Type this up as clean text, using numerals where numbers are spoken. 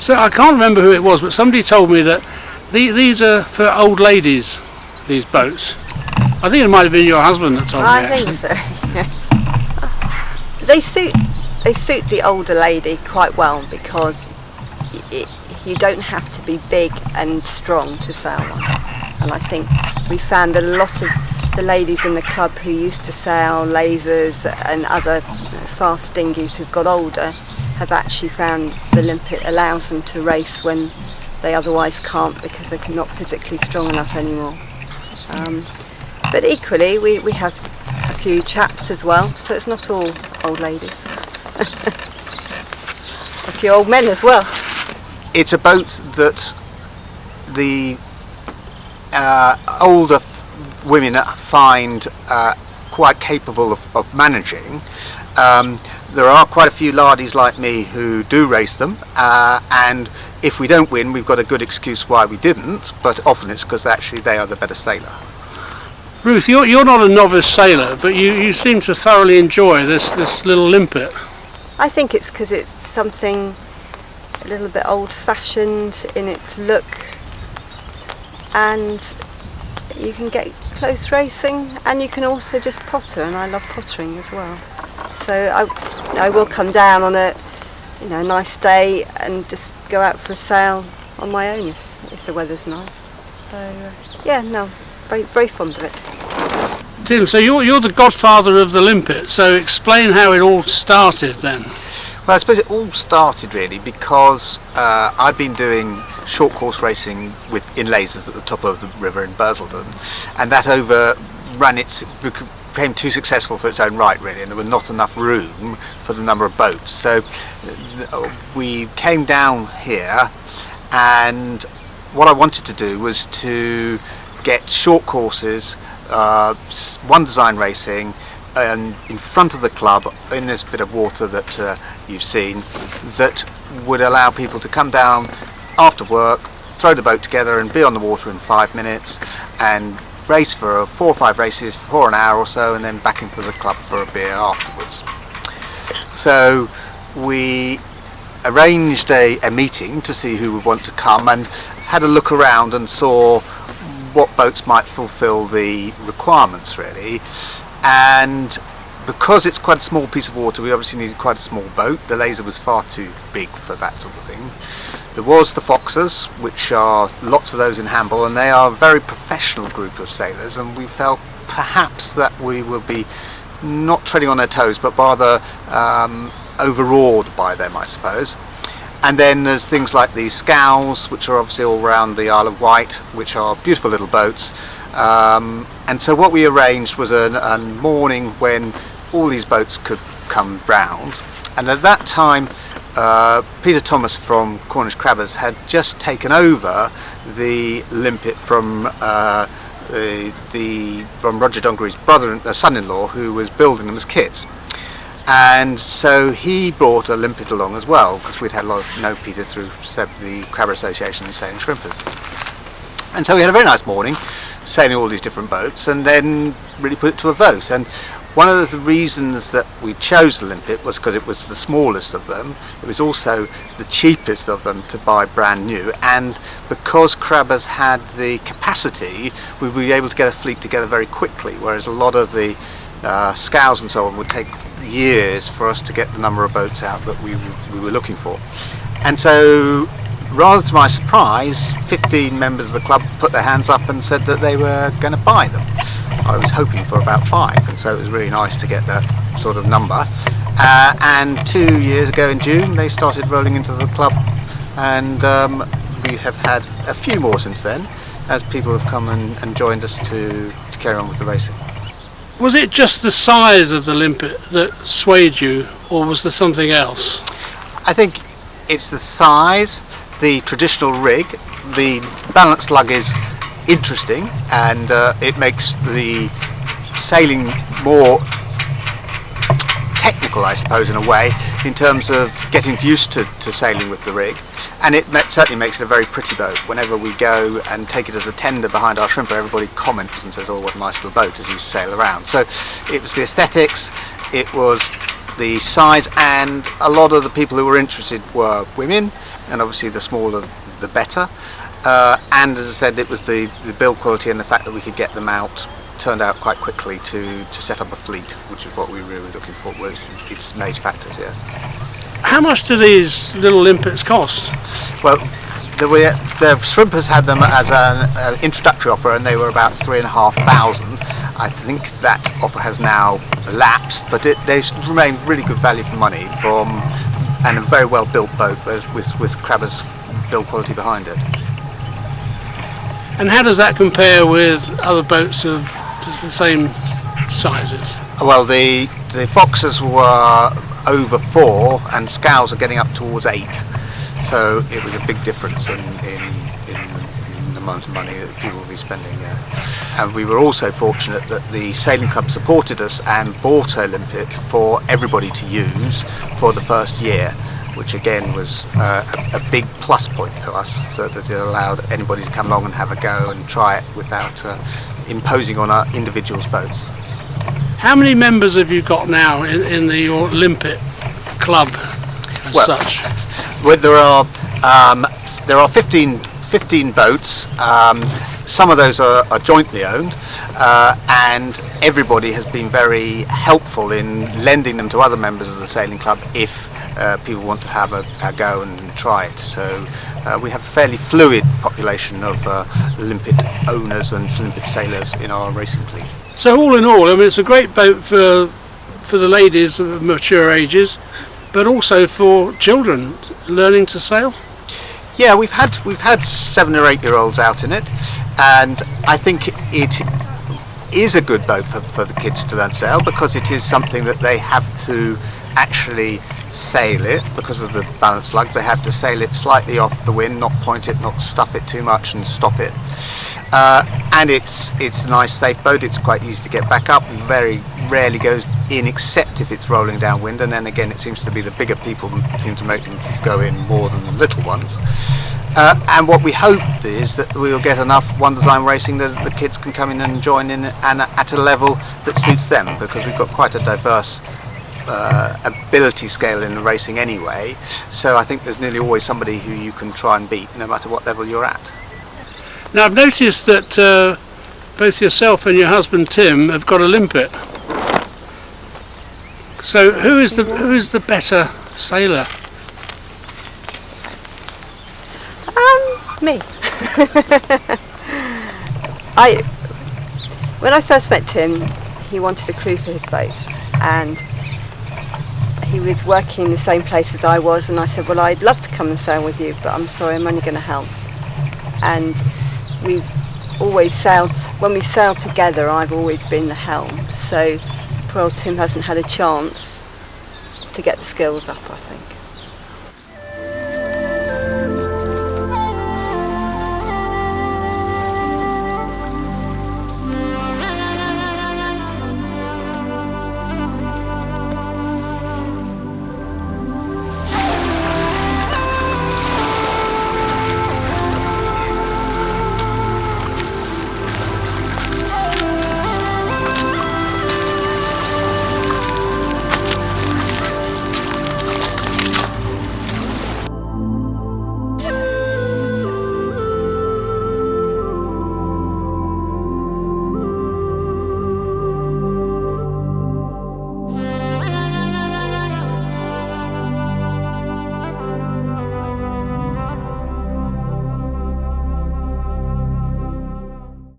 So I can't remember who it was, but somebody told me that these are for old ladies, these boats. I think it might have been your husband that told me, actually. I think so, yes. They suit the older lady quite well because you don't have to be big and strong to sail one. And I think we found that a lot of the ladies in the club who used to sail lasers and other fast dinghies who've got older have actually found the Limpet allows them to race when they otherwise can't because they're not physically strong enough anymore. But equally we have a few chaps as well, so it's not all old ladies. A few old men as well. It's a boat that the older women find quite capable of managing. There are quite a few lardies like me who do race them, and if we don't win, we've got a good excuse why we didn't, but often it's because actually they are the better sailor. Ruth, you're not a novice sailor, but you seem to thoroughly enjoy this little Limpet. I think it's because it's something a little bit old-fashioned in its look, and you can get close racing, and you can also just potter, and I love pottering as well. So I will come down on a nice day and just go out for a sail on my own if the weather's nice. So very very fond of it. Tim, so you're the godfather of the Limpet, so explain how it all started then. Well, I suppose it all started really because I'd been doing short course racing in lasers at the top of the river in Bursleden, and that became too successful for its own right really, and there was not enough room for the number of boats. So we came down here, and what I wanted to do was to get short courses, one design racing, in front of the club in this bit of water that you've seen, that would allow people to come down after work, throw the boat together and be on the water in 5 minutes and race for 4 or 5 races for an hour or so, and then back into the club for a beer afterwards. So we arranged a meeting to see who would want to come, and had a look around and saw what boats might fulfill the requirements really. And because it's quite a small piece of water, we obviously needed quite a small boat. The laser was far too big for that sort of thing. There was the Foxers, which are lots of those in Hamble, and they are a very professional group of sailors, and we felt perhaps that we would be not treading on their toes, but rather overawed by them, I suppose. And then there's things like the Scows, which are obviously all around the Isle of Wight, which are beautiful little boats. And so what we arranged was a morning when all these boats could come round, and at that time Peter Thomas from Cornish Crabbers had just taken over the Limpet from Roger Dongery's son-in-law, who was building them as kits. And so he brought a Limpet along as well, because we'd had a lot of know Peter through the Crabber Association and Sailing Shrimpers. And so we had a very nice morning, sailing all these different boats, and then really put it to a vote. And one of the reasons that we chose the Limpet was because it was the smallest of them. It was also the cheapest of them to buy brand new, and because Crabbers had the capacity, we would be able to get a fleet together very quickly, whereas a lot of the Scows and so on would take years for us to get the number of boats out that we were looking for. And so, rather to my surprise, 15 members of the club put their hands up and said that they were going to buy them. I was hoping for about 5, and so it was really nice to get that sort of number. And 2 years ago in June they started rolling into the club, and we have had a few more since then, as people have come and joined us to carry on with the racing. Was it just the size of the Limpet that swayed you, or was there something else? I think it's the size, the traditional rig. The balanced lug is interesting, and it makes the sailing more technical, I suppose, in a way, in terms of getting used to sailing with the rig. And it certainly makes it a very pretty boat. Whenever we go and take it as a tender behind our shrimper, everybody comments and says, "Oh, what a nice little boat," as you sail around. So it was the aesthetics, it was the size, and a lot of the people who were interested were women, and obviously the smaller the better. And as I said, it was the build quality and the fact that we could get them out, turned out quite quickly to set up a fleet, which is what we were really looking for. Was its major factors, yes. How much do these little limpets cost? Well, the shrimpers had them as an introductory offer, and they were about 3,500. I think that offer has now elapsed, but they remain really good value for money and a very well built boat with Crabber's build quality behind it. And how does that compare with other boats of the same sizes? Well, the Foxes were over 4 and Scows are getting up towards 8. So it was a big difference in the amount of money that people will be spending. And we were also fortunate that the Sailing Club supported us and bought a Limpet for everybody to use for the first year, which again was a big plus point for us, so that it allowed anybody to come along and have a go and try it without imposing on our individuals' boats. How many members have you got now in your Limpet club as such? Well, there are 15 boats. Some of those are jointly owned, and everybody has been very helpful in lending them to other members of the sailing club if people want to have a go and try it. So we have a fairly fluid population of Limpet owners and Limpet sailors in our racing fleet. So all in all, I mean, it's a great boat for the ladies of mature ages, but also for children learning to sail. Yeah, we've had 7 or 8 year olds out in it, and I think it is a good boat for the kids to learn to sail, because it is something that they have to actually sail it because of the balance lugs. They have to sail it slightly off the wind, not point it, not stuff it too much and stop it. And it's a nice safe boat. It's quite easy to get back up and very rarely goes in except if it's rolling downwind, and then again it seems to be the bigger people seem to make them go in more than the little ones. And what we hope is that we'll get enough one design racing that the kids can come in and join in and at a level that suits them, because we've got quite a diverse ability scale in the racing anyway, so I think there's nearly always somebody who you can try and beat no matter what level you're at. Now I've noticed that both yourself and your husband Tim have got a Limpet. So who is the better sailor? Me. When I first met Tim, he wanted a crew for his boat, and he was working in the same place as I was, and I said, well, I'd love to come and sail with you, but I'm sorry, I'm only going to help. And we've always sailed, when we sailed together, I've always been the helm, so poor old Tim hasn't had a chance to get the skills up, I think.